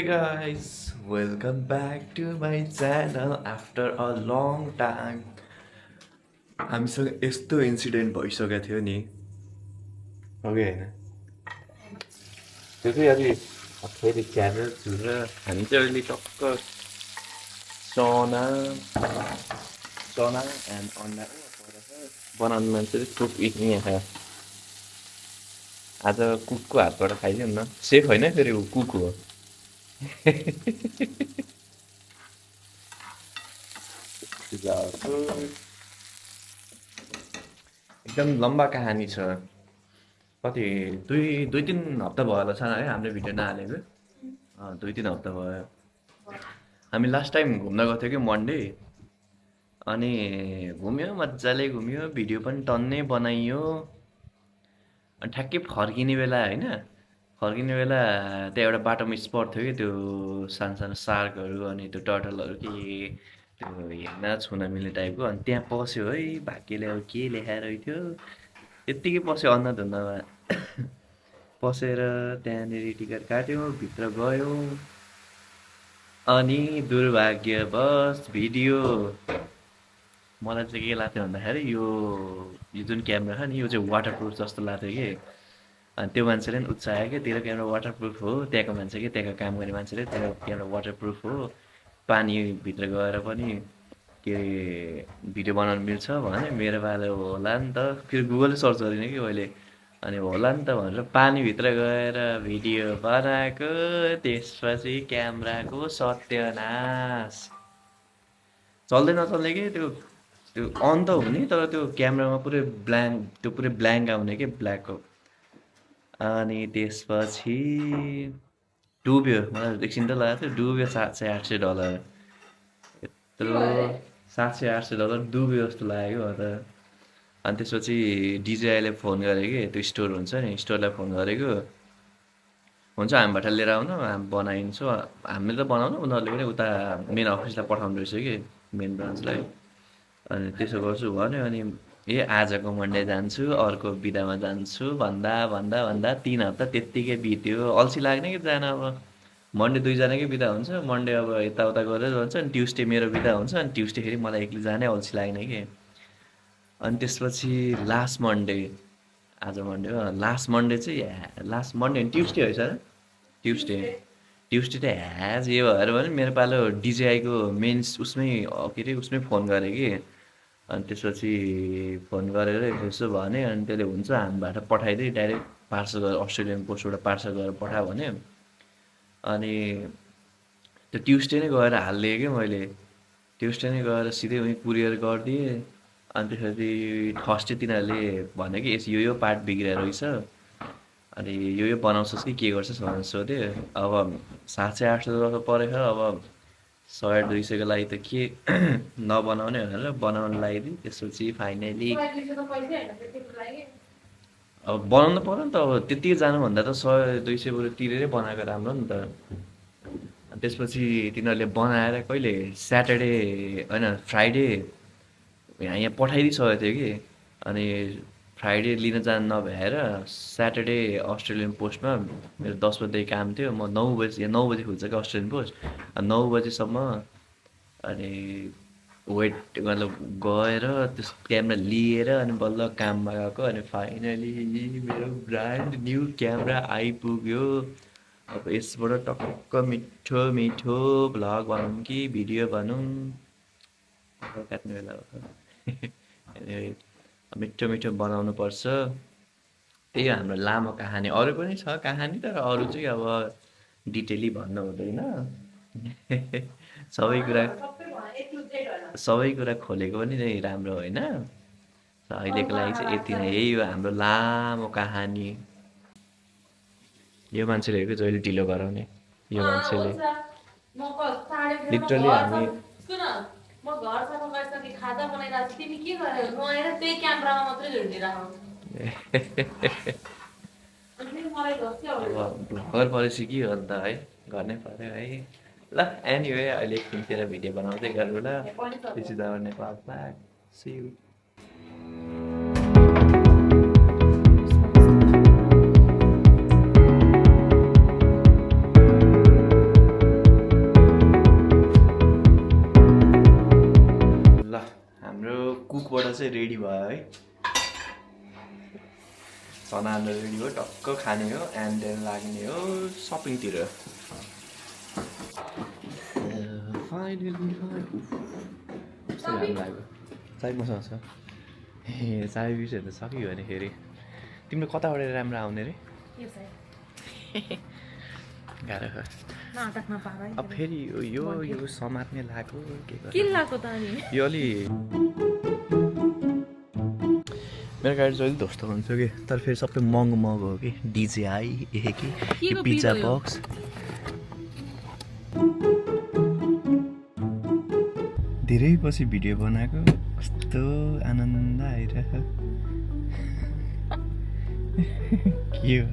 guys, welcome back to my channel after a long time. हामीसँग यस्तो incident भइसकेको थियो नि हो कि होइन त्यो चाहिँ अलि फेरि क्यामेरा झुरेर हामी चाहिँ अहिले टक्क चना चना एन्ड अन्डा बनाउने मान्छे चाहिँ कुक इटिङ यहाँ आज कुकको हातबाट खाइदिउँ न सेफ होइन फेरि ऊ कुक हो एकदम लम्बा कहानी छ कति दुई दुई तिन हप्ता भयो होला सानो है हामीले भिडियो नहालेको 2-3 हप्ता भयो हामी लास्ट टाइम घुम्न गएको थियो कि मन्डे अनि घुम्यो मजाले घुम्यो भिडियो पनि टन्नै बनाइयो अनि ठ्याक्कै फर्किने बेला होइन फर्किने बेला त्यहाँ एउटा बाटोमा स्पट थियो कि त्यो सानो सानो सार्कहरू अनि त्यो टर्टलहरू के त्यो हेर्न छुन मिल्ने टाइपको अनि त्यहाँ पस्यो है भाग्यले अब के लेखाएर थियो यत्तिकै पस्यो अन्धाधुन्दामा पसेर त्यहाँनिर टिकट काट्यो भित्र गयो अनि दुर्भाग्यवश भिडियो मलाई चाहिँ के लाग्थ्यो भन्दाखेरि यो जुन क्यामेरा छ नि यो चाहिँ वाटरप्रुफ जस्तो लाग्थ्यो कि अनि त्यो मान्छेले पनि उत्साह क्या तेरो क्यामेरा वाटरप्रुफ हो त्यहाँको मान्छे कि त्यहाँको काम गर्ने मान्छेले तेरो क्यामेरा वाटरप्रुफ हो पानीभित्र गएर पनि के अरे भिडियो बनाउनु मिल्छ भने मेरो पालो होला नि त फेरि गुगलले सर्च गरिनँ कि मैले अनि होला नि त भनेर पानीभित्र गएर भिडियो बनाएको त्यसपछि क्यामेराको सत्यनाश चल्दै नचल्ने कि त्यो त्यो अन त हुने तर त्यो क्यामेरामा पुरै ब्ल्याङ्क आउने कि ब्ल्याकको अनि त्यसपछि डुब्यो मलाई एकछिन त लागेको थियो डुब्यो $700-800 यत्रो $700-800 डुब्यो जस्तो लाग्यो अन्त अनि त्यसपछि डिजिआईले फोन गरेँ कि त्यो स्टोर हुन्छ नि स्टोरलाई फोन गरेको हुन्छ हामीबाट लिएर आउनु हामी बनाइदिन्छौँ हामीले त बनाउनु उनीहरूले पनि उता मेन अफिसलाई पठाउनु रहेछ कि मेन ब्रान्चलाई अनि त्यसो गर्छु भन्यो अनि आजको मन्डे जान्छु अर्को बिदामा जान्छु भन्दा भन्दा भन्दा 3 हप्ता त्यत्तिकै बित्यो अल्छी लाग्ने कि जान अब मन्डे दुईजनाकै बिदा हुन्छ मन्डे अब यताउता गरेर जान्छ अनि ट्युसडे मेरो बिदा हुन्छ अनि ट्युसडे फेरि मलाई एक्लै जानै अल्छी लाग्ने कि अनि त्यसपछि लास्ट मन्डे आज मन्डे हो लास्ट मन्डे चाहिँ लास्ट मन्डे होइन ट्युसडे है सर ट्युसडे ट्युसडे त ह्याज यो भएर भने मेरो पालो डिजिआईको मेन उसमै के अरे उसमै फोन गरेँ कि अनि त्यसपछि फोन गरेर यसो भने अनि त्यसले हुन्छ हामीबाट पठाइदिए डाइरेक्ट पार्सल गरेर अस्ट्रेलियन पोस्टबाट पार्सल गरेर पठा भन्यो अनि त्यो ट्युसडे नै गएर हालिदिएँ कि मैले ट्युसडे नै गएर सिधै उहीँ कुरियर गरिदिएँ अनि त्यसपछि थर्सडे तिनीहरूले भन्यो कि यो पार्ट बिग्रेर रहेछ अनि यो बनाउँछस् कि के गर्छस् भनेर सोध्यो अब $700-800 परेछ अब 100-200को लागि त के नबनाउने भनेर बनाउन लगाइदिएँ त्यसपछि फाइनली अब बनाउनु पर्यो नि त अब त्यत्तिकै जानुभन्दा त 100-200 बरु तिरेरै बनाएको राम्रो नि त त्यसपछि तिनीहरूले बनाएर कहिले स्याटरडे होइन फ्राइडे यहाँ पठाइदिइसकेको थियो कि अनि फ्राइडे लिन जानु नभएर स्याटरडे अस्ट्रेलियन पोस्टमा मेरो 10 बजेदेखि काम थियो म 9 बजे खुल्छ क्या अस्ट्रेलियन पोस्ट 9 बजेसम्म अनि वेट मतलब गएर त्यस क्यामेरा लिएर अनि बल्ल काममा गएको अनि फाइनली मेरो ब्रान्ड न्यू क्यामेरा आइपुग्यो अब यसबाट टक्क मिठो मिठो भ्लग भनौँ कि भिडियो भनौँ काट्ने बेला हो मिठो मिठो बनाउनु पर्छ त्यही हो हाम्रो लामो कहानी अरू पनि छ कहानी तर अरू चाहिँ अब डिटेली भन्नु हुँदैन सबै कुरा खोलेको पनि चाहिँ राम्रो होइन अहिलेको लागि चाहिँ यति नै यही हो हाम्रो लामो कहानी यो मान्छेले हेरेको जहिले ढिलो गराउने यो मान्छेले लिटरली हामी म घर सफा गरिसके खाजा बनाइरहेको छु तिमी के गरेर नआएर त्यही क्यामेरामा मात्रै झुन्डिरहेको अब भर्खर परेपछि के हो अन्त है गर्नै पर्यो है ल एनिवे अहिले एकछिनतिर भिडियो बनाउँदै गरौँ ल त्यसै जाऊ नेपालमा सी यू हाउसबाट चाहिँ रेडी भयो है चना रेडी हो टक्क खाने हो एन्ड देन लाग्ने हो सपिङतिर चाबी मसँग छ ए चाबी बिर्सेर त सक्यो भनेखेरि तिम्रो कताबाट राम्रो आउने रे गाह्रो छ अब फेरि यो समात्ने लाग्यो यो अलि मेरो गाडी चाहिँ अलिक ध्वस्त हुन्छ कि तर फेरि सबै महँगो हो कि डिजेआई कि पिज्जा बक्स धेरै पछि भिडियो बनाएको कस्तो आनन्द आइरहेको के हो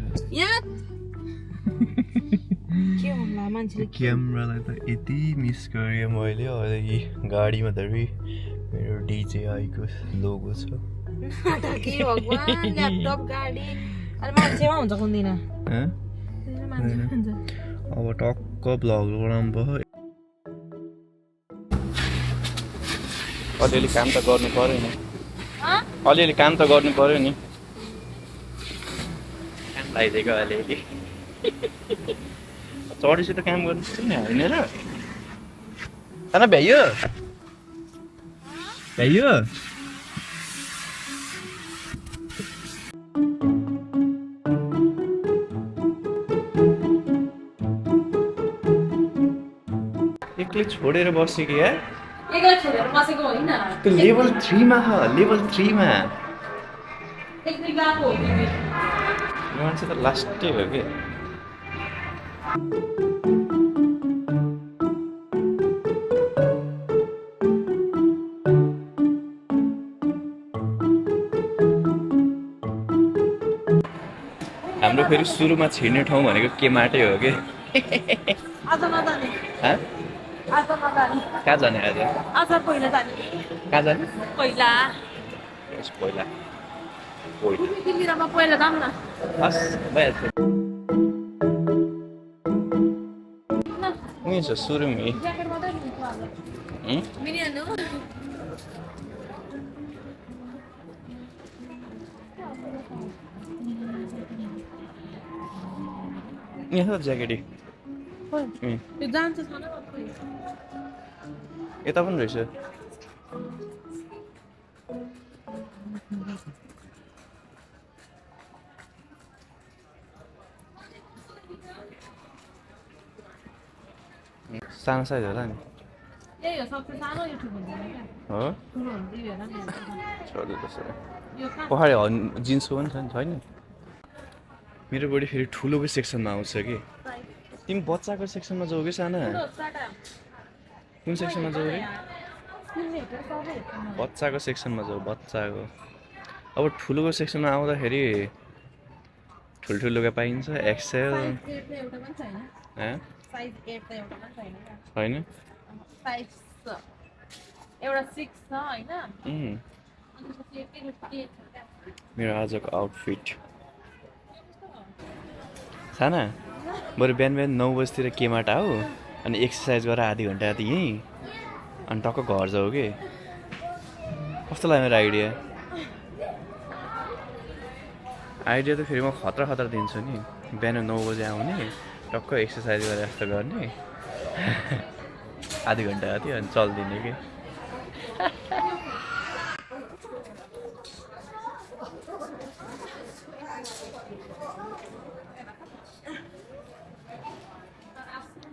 क्यामेरालाई त यति मिस गरेँ मैले अहिले गाडीमा त मेरो डिजेआईको लोगो छ अब टक्क भ्लग बनाउनु भयो अलिअलि काम त गर्नु पर्यो नि अलिअलि काम त गर्नु पर्यो नि काम लगाइदिएको अलिअलि चढेपछि त काम गर्नु पर्छ नि होइन र खाना भ्याइयो भ्याइयो एक्लै छोडेर बस्यो कि यार एक्लै छोडेर बसेको होइन त्यो लेभल 3 मा छ लेभल 3 मा एक्लै गएको हो तिमी मान्छे त लास्टै हो कि हाम्रो फेरि सुरुमा छिर्ने ठाउँ भनेको के माटै हो कि आज नजाने आज नजाने कहाँ जाने आज आज पहिला जाने कहाँ जाने पहिला पहिला तिमीरमा पहिला जाऊँ न हस् भइहाल्छ उयो छ सुरुमै ज्याकेट मात्रै लिन्छु आज मिनिहाल्नु यहाँ त ज्याकेटै यो जान्छ छैन यता पनि रहेछ सानो साइज होला नि यही हो सबसे सानो यो ठुलो हुन्छ क्या हो ठुलो हुन्छ यो हेर न छोड्दै त्यसो यो कहाँ पहाडी जिन्सको पनि छ नि छैन मेरो बडी फेरि ठुलोको सेक्सनमा आउँछ कि तिमी बच्चाको सेक्सनमा जाऊ कि साना कुन सेक्सनमा जाऊ रे बच्चाको सेक्सनमा जाऊ बच्चाको अब ठुलोको सेक्सनमा आउँदाखेरि ठुल्ठुलो लुगा पाइन्छ एक्सेल छैन मेरो आजको आउटफिट साना बरु बिहान बिहान 9 बजीतिर केमाटा हो अनि एक्सर्साइज गरेर आधी घन्टा जति यहीँ अनि टक्क घर जाऊ कि कस्तो लाग्यो मेरो आइडिया त फेरि म खतरा दिन्छु नि बिहान 9 बजी आउने टक्क एक्सर्साइज गरेर जस्तो गर्ने आधी घन्टा जति अनि चलिदिने कि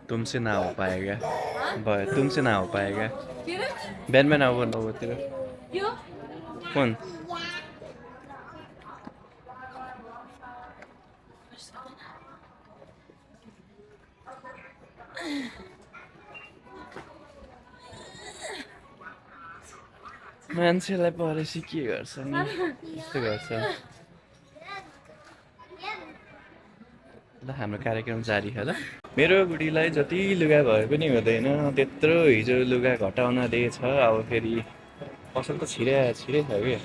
तुमसे ना हो पाएगा भयो तुमसे ना हो पाएगा बिहान बिहान आऊ 9 बजीतिर फोन मान्छेलाई परेपछि के गर्छ नि यस्तो गर्छ ल हाम्रो कार्यक्रम जारी छ ल मेरो बुढीलाई जति लुगा भए पनि हुँदैन त्यत्रो हिजो लुगा घटाउन दिएछ अब फेरि पसल त छिरै छ कि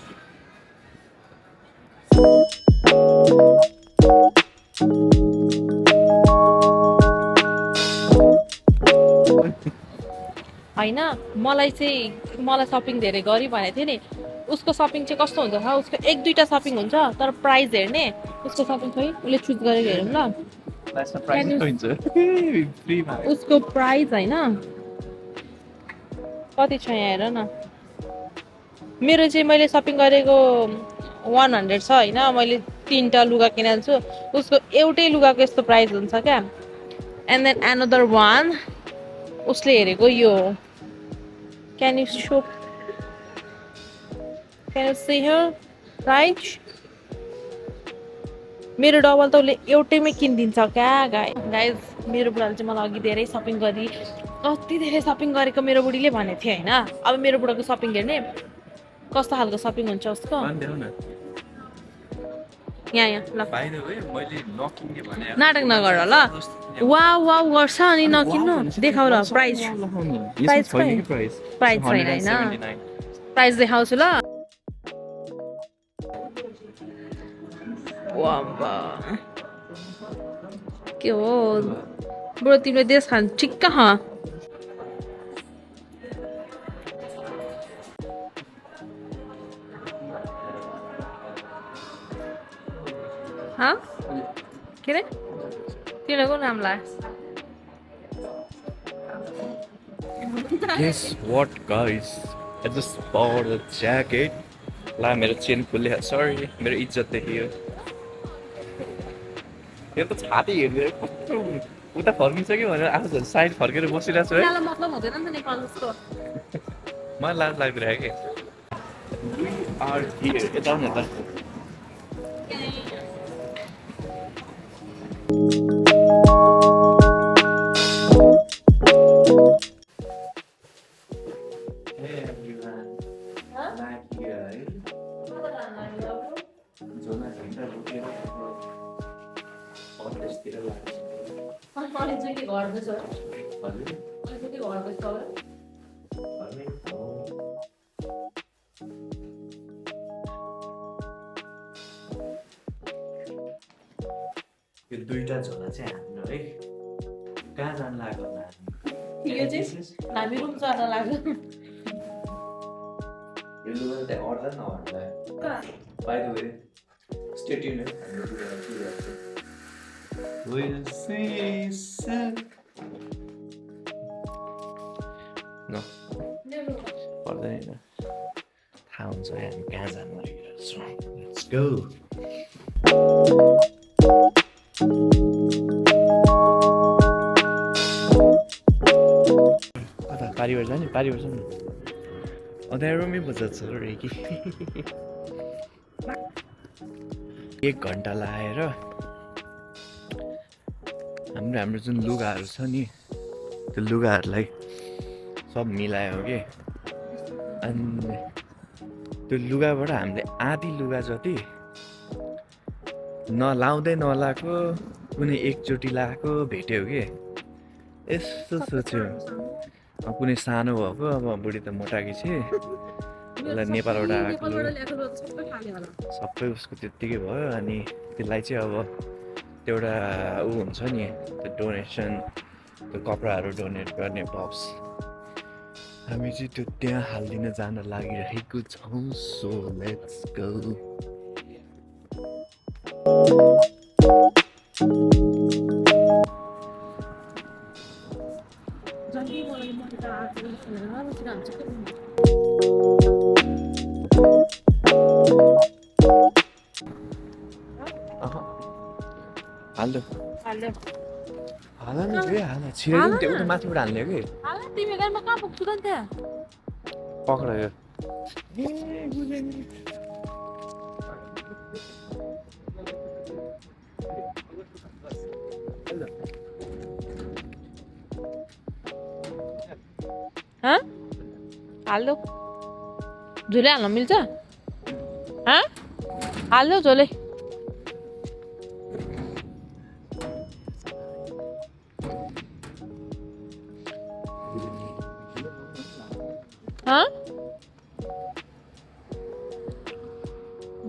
होइन मलाई सपिङ धेरै गरी भनेको थियो नि उसको सपिङ चाहिँ कस्तो हुन्छ थाहा उसको एक दुईटा सपिङ हुन्छ तर प्राइस हेर्ने उसको सपिङ खै उसले चुज गरेर हेरौँ ल लास्टमा प्राइस हुन्छ फ्रीमा उसको प्राइस होइन कति छ यहाँ हेर न मेरो चाहिँ मैले सपिङ गरेको 100 छ होइन मैले 3टा लुगा किनेको छु उसको एउटै लुगाको यस्तो प्राइस हुन्छ क्या एन्ड देन एनदर वान उसले हेरेको यो can you so can you see here right मेरो डबल त उसले एउटैमै किनिदिन्छ क्या गाइज मेरो बुढाले चाहिँ मलाई अघि धेरै सपिङ गरी कति धेरै सपिङ गरेको मेरो बुढीले भनेको थियो होइन अब मेरो बुढाको सपिङ हेर्ने कस्तो खालको सपिङ हुन्छ उसको यहाँ ल नाटक नगर ल वा वा गर्छ अनि नकिन्नु देखाउ ल प्राइस प्राइस छैन होइन प्राइस देखाउँछु ल के हो बुढो तिमीले देश खानु ठिक कहाँ के अरे तिनीहरूको नाम ला Guess what, guys? I just bought a jacket. ला मेरो चेन खुल्यो सरी मेरो इज्जत देखियो यो त छाती हेर्ने उता फर्किन्छ कि भनेर आफू झन् साइड फर्केर बसिरहेको छु है मतलब हुँदैन नि त नेपाल जस्तो मलाई लाज लागिरहेको कि We are here. यता आउनु यता यो दुईटा झोला चाहिँ हाम्रो है कहाँ जानु लाग्यो होला यो चाहिँ हामी रुम चढ्न लाग्यो यो लुगा त अर्दा नअर्दा by the way stay tuned है हाम्रो लुगा के गर्छ We'll see soon. No. पर्दैन थाहा हुन्छ है हामी कहाँ जानु लागिरहेको छौँ लेट्स गो कता पारिवार जाने पारिवार जाने अँध्यारोमै बजाएको छ रेकी 1 घन्टा लाएर हाम्रो जुन लुगाहरू छ नि त्यो लुगाहरूलाई सब मिलायो कि अनि त्यो लुगाबाट हामीले आधी लुगा जति नलाउँदै नलाएको कुनै एकचोटि लाएको भेट्यो कि यस्तो सोच्यो कुनै सानो भएको अब बुढी त मोटाकी छ उसलाई नेपालबाट आएको सबै उसको त्यत्तिकै भयो अनि त्यसलाई चाहिँ अब एउटा ऊ हुन्छ नि त्यो डोनेसन त्यो कपडाहरू डोनेट गर्ने बक्स हामी चाहिँ त्यो त्यहाँ हालिदिन जान लागिरहेको छौँ सो लेट्स गो हाल्नु हाल नि हाल छिराइदिनु त्यो उता माथिबाट हाल्ने कि तिमी गाडीमा कहाँ पुग्छु त त्यहाँ पक्रायो हाल्दो झोले हाल्न मिल्छ हाल्दो झोले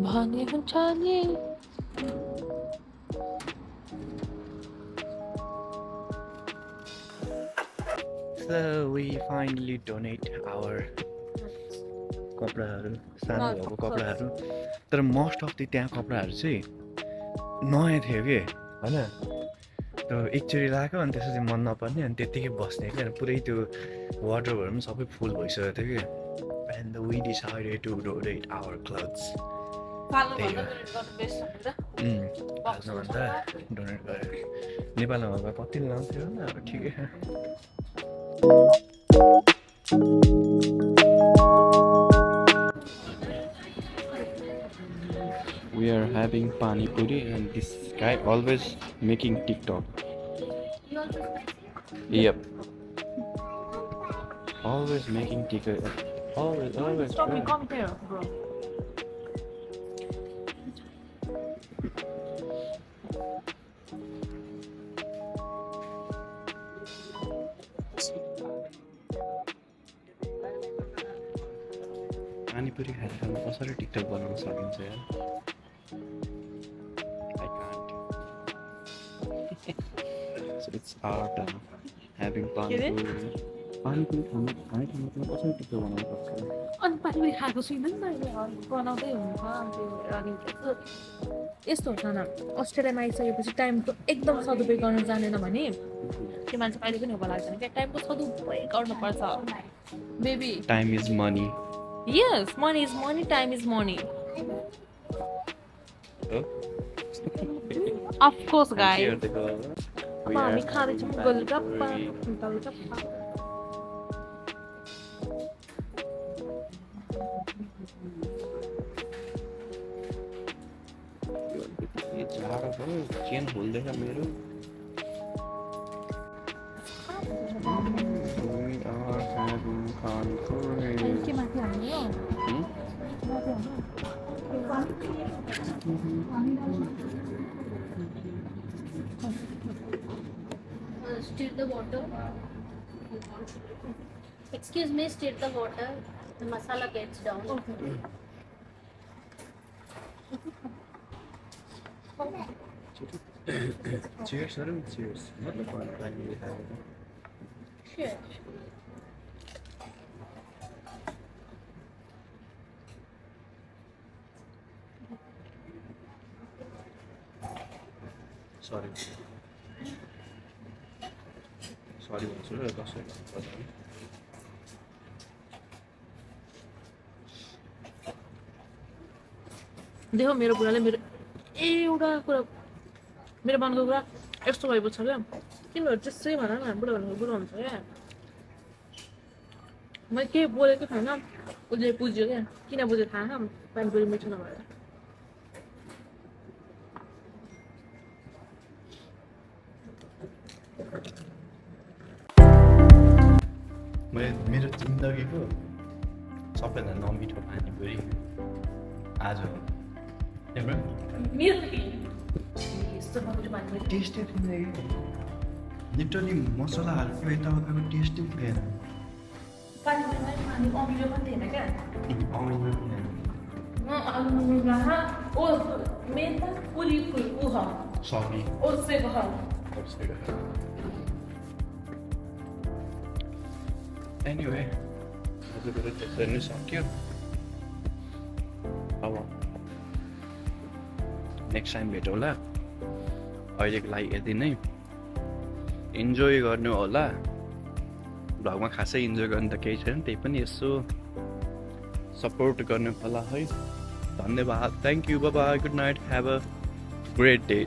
भने हुन्छ नि So we finally donate our कपडाहरू सानो भएको कपडाहरू तर मोस्ट अफ द त्यहाँ कपडाहरू चाहिँ नयाँ थियो कि होइन त्यो एकचोटि लगाएको अनि त्यसपछि मन नपर्ने अनि त्यत्तिकै बस्ने क्या पुरै त्यो वार्डरोबहरू पनि सबै फुल भइसकेको थियो कि and we decided to donate our clothes फाल्नुभन्दा डोनेट गरेर नेपालमा भए कति लाउँथ्यो अब ठिकै छ We are having pani puri and this guy always making TikTok. Yep. Always making TikTok. Always. Stop me, come here, bro. Pani puri खाएर कसरी टिकटक बनाउन सकिन्छ यार I can't. So it's our turn having pani puri. Pani puri खाने ठाउँमा कसरी TikTok बनाउन सक्छ अनि पानीपुरी खाएको छुइनँ नि मैले बनाउँदै हुन्छ अनि त्यो यस्तो हुन्छ न अस्ट्रेलियामा आइसकेपछि टाइमको एकदम सदुपयोग गर्न जानेन भने त्यो मान्छे कहिले पनि हुँदा लाग्दैन क्या टाइमको सदुपयोग गर्नुपर्छ baby Time is money. Yes, money is money, time is money. Oh. Of course, guys. Here they go. We हामी are खाँदैछौँ having golgappa pani puri. Golgappa ये झाडा भयो चेन खोल्दैछ मेरो We are having pani puri. के माथि हाल्ने हो Hmm? माथि हाल्नु Stir the water. Excuse me, stir the water. The masala gets down. Cheers, sir. Cheers. मतलब पानी खाएर Sure. सरी भन्छु र कसैलाई देखो मेरो बुढाले मेरो एउटा कुरा मेरो मनको कुरा यस्तो भएको छ क्या तिमीहरू त्यसै भन न बुढा भनेको बुढा हुन्छ क्या मैले केही बोलेको छैन उसले बुझ्यो क्या किन बुझ्यो थाहा छ पानीपुरी मिठो नभएर मेरो जिन्दगीको सबैभन्दा नमिठो पानीपुरी आज हो तिम्रो टेस्टै थिएन कि लिटरली मसला हाल्यो यताउताको टेस्टै थिएन अमिलो पनि थिएन क्या अमिलो थिएन मेन त पुरी ऊ ह सरी ओसेको ह एनिवे आजको त त्यसरी नै सक्यो अब नेक्स्ट टाइम भेटौँला अहिलेको लागि यति नै इन्जोय गर्नु होला भ्लगमा खासै इन्जोय गर्नु त केही छैन त्यही पनि यसो सपोर्ट गर्नु होला है धन्यवाद thank you by good night have a great day